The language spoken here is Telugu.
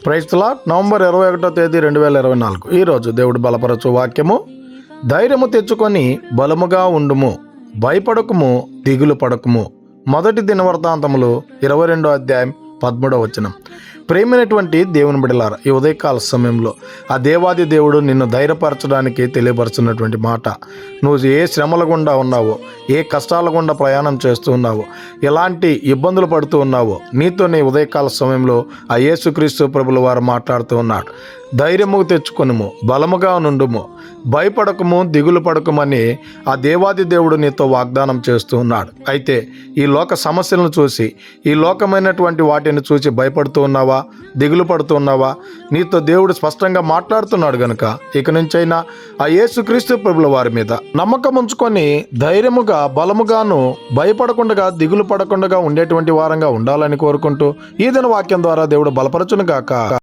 Praise the lord. నవంబర్ 21వ తేదీ 2024. ఈరోజు దేవుడు బలపరచు వాక్యము, ధైర్యము తెచ్చుకొని బలముగా ఉండుము, భయపడకుము, దిగులు పడకుము. మొదటి దినవృత్తాంతములు 22వ అధ్యాయం 13వ వచనం. ప్రేమైనటువంటి దేవుని బిడ్డలారా, ఈ ఉదయకాల సమయంలో ఆ దేవాది దేవుడు నిన్ను ధైర్యపరచడానికి తెలియపరుచున్నటువంటి మాట. నువ్వు ఏ శ్రమల గుండా ఉన్నావో, ఏ కష్టాల గుండా ప్రయాణం చేస్తూ ఉన్నావో, ఎలాంటి ఇబ్బందులు పడుతూ ఉన్నావో, నీతో నీ ఉదయకాల సమయంలో ఆ యేసుక్రీస్తు ప్రభుల వారు మాట్లాడుతూ ఉన్నాడు. ధైర్యము తెచ్చుకొనుము, బలముగా నుండుము, భయపడకము, దిగులు పడకమని ఆ దేవాది దేవుడు నీతో వాగ్దానం చేస్తూ ఉన్నాడు. అయితే ఈ లోక సమస్యలను చూసి, ఈ లోకమైనటువంటి వాటిని చూసి భయపడుతూ ఉన్నావా, దిగులు పడుతూ ఉన్నావా? నీతో దేవుడు స్పష్టంగా మాట్లాడుతున్నాడు గనుక ఇక నుంచైనా ఆ యేసుక్రీస్తు ప్రభుల వారి మీద నమ్మకం ఉంచుకొని ధైర్యముగా, బలముగాను, భయపడకుండా, దిగులు పడకుండా ఉండేటువంటి వారంగా ఉండాలని కోరుకుంటూ ఈ దిన వాక్యం ద్వారా దేవుడు బలపరచును గాక.